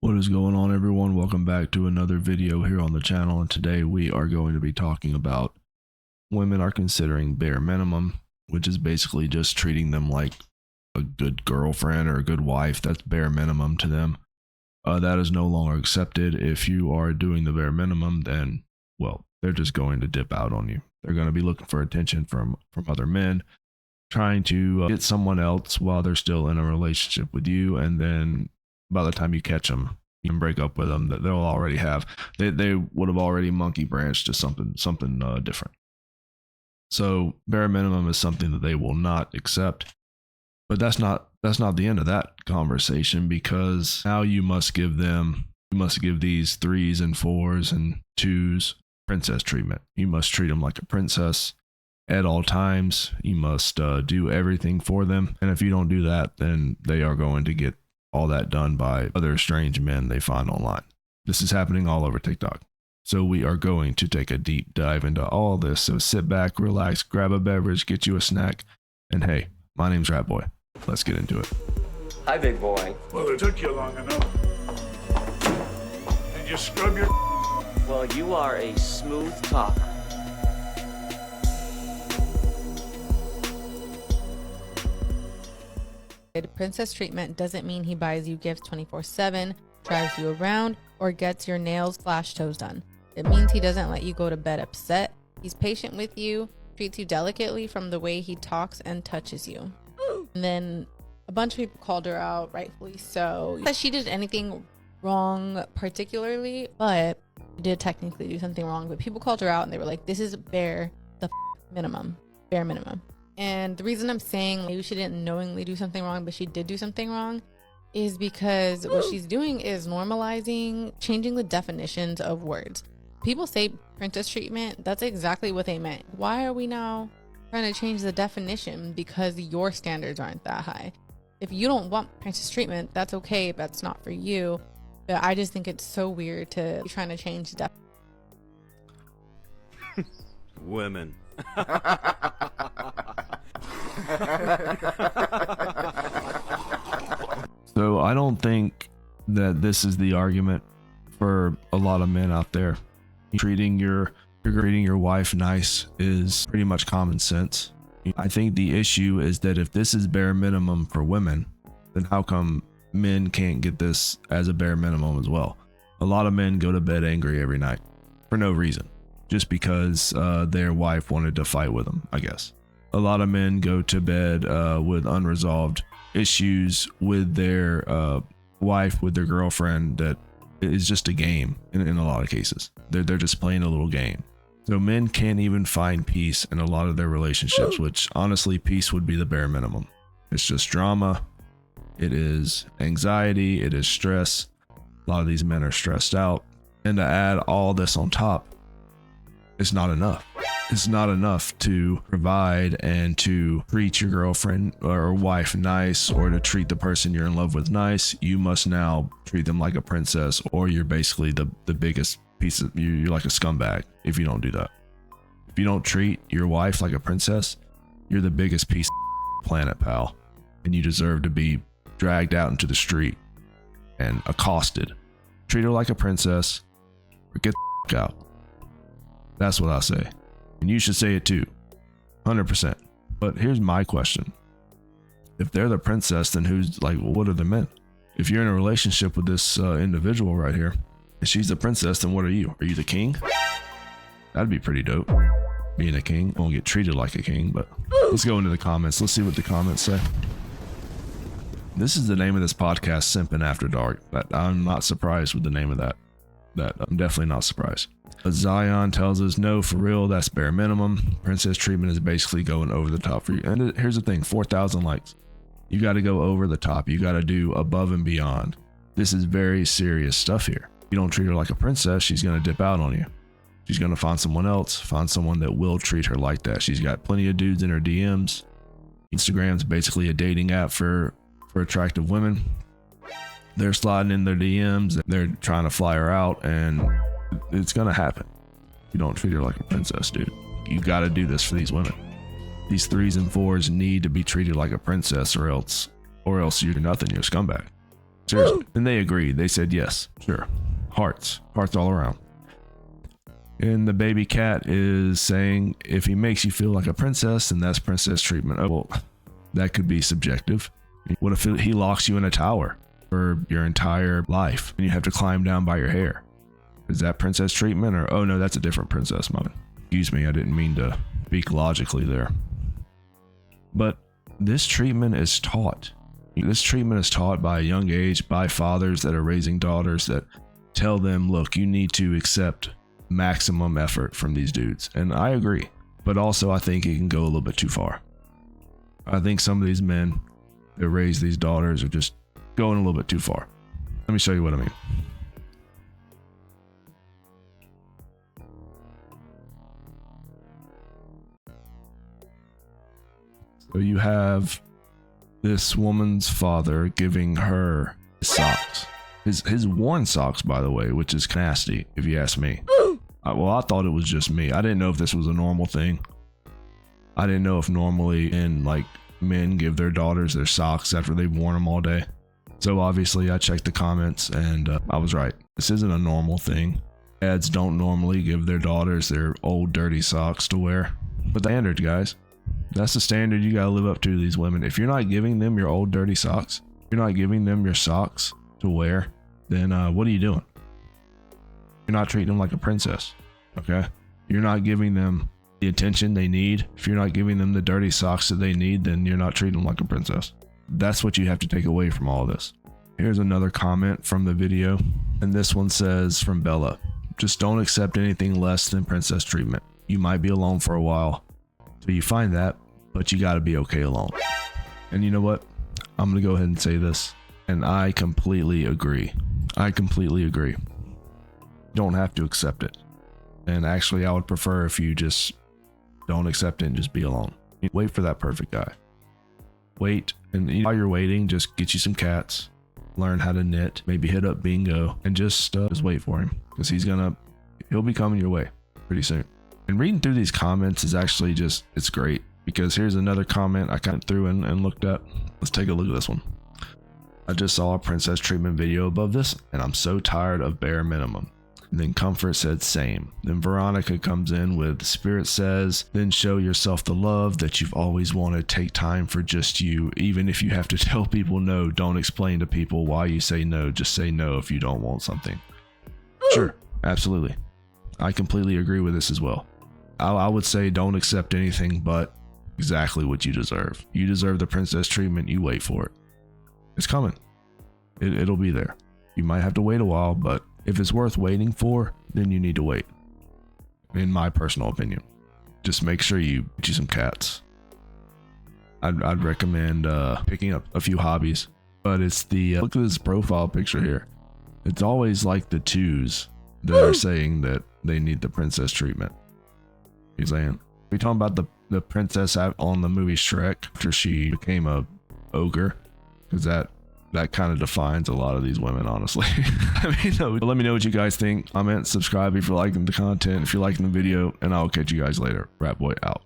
What is going on, everyone? Welcome back to another video here on the channel, and today we are going to be talking about women are considering bare minimum, which is basically just treating them like a good girlfriend or a good wife. That's bare minimum to them. That is no longer accepted. If you are doing the bare minimum, then, well, they're just going to dip out on you. They're going to be looking for attention from other men, trying to get someone else while they're still in a relationship with you, and then by the time you catch them, you can break up with them. That they'll already have, they would have already monkey branched to something different. So bare minimum is something that they will not accept. But that's not the end of that conversation, because now you must give these 3s and 4s and 2s princess treatment. You must treat them like a princess at all times. You must do everything for them, and if you don't do that, then they are going to get all that done by other strange men they find online. This is happening all over TikTok. So we are going to take a deep dive into all this. So sit back, relax, grab a beverage, get you a snack, and hey, my name's Rat Boy. Let's get into it. Hi, big boy. Well, it took you long enough. Did you scrub your... Well, you are a smooth talker. Princess treatment doesn't mean he buys you gifts 24/7, drives you around, or gets your nails / toes done. It means he doesn't let you go to bed upset. He's patient with you, treats you delicately from the way he talks and touches you. And then a bunch of people called her out, rightfully so. That she did anything wrong particularly, but she did technically do something wrong. But people called her out and they were like, this is bare minimum. And the reason I'm saying maybe she didn't knowingly do something wrong, but she did do something wrong, is because what she's doing is normalizing, changing the definitions of words. People say princess treatment, that's exactly what they meant. Why are we now trying to change the definition because your standards aren't that high? If you don't want princess treatment, that's okay, but that's not for you. But I just think it's so weird to be trying to change the Women. So I don't think that this is the argument for a lot of men out there. Treating your wife nice is pretty much common sense. I think the issue is that if this is bare minimum for women, then how come men can't get this as a bare minimum as well? A lot of men go to bed angry every night for no reason, just because their wife wanted to fight with them, I guess. A lot of men go to bed with unresolved issues with their wife, with their girlfriend, that is just a game in a lot of cases. They're just playing a little game. So men can't even find peace in a lot of their relationships, which honestly, peace would be the bare minimum. It's just drama. It is anxiety. It is stress. A lot of these men are stressed out. And to add all this on top, it's not enough. It's not enough to provide and to treat your girlfriend or wife nice, or to treat the person you're in love with nice. You must now treat them like a princess, or you're basically the biggest piece of you're like a scumbag if you don't do that. If you don't treat your wife like a princess, you're the biggest piece of planet, pal, and you deserve to be dragged out into the street and accosted. Treat her like a princess, or get the out. That's what I say. And you should say it too, 100%. But here's my question. If they're the princess, then who's like, well, what are the men? If you're in a relationship with this individual right here, and she's the princess, then what are you? Are you the king? That'd be pretty dope. Being a king. Won't get treated like a king, but let's go into the comments. Let's see what the comments say. This is the name of this podcast, Simpin' After Dark. But I'm not surprised with the name of that. I'm definitely not surprised. Zion tells us, no, for real, that's bare minimum. Princess treatment is basically going over the top for you. And here's the thing, 4,000 likes. You got to go over the top. You got to do above and beyond. This is very serious stuff here. You don't treat her like a princess, she's going to dip out on you. She's going to find someone else, find someone that will treat her like that. She's got plenty of dudes in her DMs. Instagram's basically a dating app for attractive women. They're sliding in their DMs. They're trying to fly her out, and it's going to happen. You don't treat her like a princess, dude. You got to do this for these women. These 3s and 4s need to be treated like a princess, or else you're nothing. You're a scumbag. Seriously. And they agreed. They said, yes, sure. Hearts all around. And the baby cat is saying, if he makes you feel like a princess, then that's princess treatment. Oh, well, that could be subjective. What if he locks you in a tower for your entire life and you have to climb down by your hair? Is that princess treatment? Or, oh no, that's a different princess, mom. Excuse me, I didn't mean to speak logically there. But this treatment is taught. This treatment is taught by a young age by fathers that are raising daughters that tell them, look, you need to accept maximum effort from these dudes. And I agree, but also I think it can go a little bit too far. I think some of these men that raise these daughters are just going a little bit too far. Let me show you what I mean. So you have this woman's father giving her socks. His worn socks, by the way, which is nasty, if you ask me. Well, I thought it was just me. I didn't know if this was a normal thing. I didn't know if normally men give their daughters their socks after they've worn them all day. So obviously I checked the comments and I was right. This isn't a normal thing. Dads don't normally give their daughters their old dirty socks to wear. But the standard, guys. That's the standard you gotta live up to, these women. If you're not giving them your old dirty socks, you're not giving them your socks to wear, then what are you doing? You're not treating them like a princess, okay? You're not giving them the attention they need. If you're not giving them the dirty socks that they need, then you're not treating them like a princess. That's what you have to take away from all this. Here's another comment from the video, and this one says from Bella, just don't accept anything less than princess treatment. You might be alone for a while till you find that, but you gotta be okay alone. And you know what? I'm gonna go ahead and say this, and I completely agree. I completely agree. You don't have to accept it. And actually, I would prefer if you just don't accept it and just be alone. Wait for that perfect guy. Wait, and while you're waiting, just get you some cats, learn how to knit, maybe hit up bingo, and just wait for him, because he'll be coming your way pretty soon. And reading through these comments is actually it's great, because here's another comment I kind of threw in and looked at. Let's take a look at this one. I just saw a princess treatment video above this, and I'm so tired of bare minimum. And then Comfort said same. Then Veronica comes in with Spirit says, then show yourself the love that you've always wanted. Take time for just you. Even if you have to tell people no, don't explain to people why you say no. Just say no if you don't want something. Sure, absolutely. I completely agree with this as well. I would say don't accept anything but exactly what you deserve. You deserve the princess treatment. You wait for it. It's coming. It'll be there. You might have to wait a while, but if it's worth waiting for, then you need to wait. In my personal opinion, just make sure you get you some cats. I'd recommend picking up a few hobbies, but it's the look at this profile picture here. It's always like the twos that are saying that they need the princess treatment. He's saying, we talking about the princess on the movie Shrek after she became a ogre, because that kind of defines a lot of these women, honestly. I mean, no, let me know what you guys think. Comment, subscribe if you're liking the content, if you're liking the video, and I'll catch you guys later. Rat Boy out.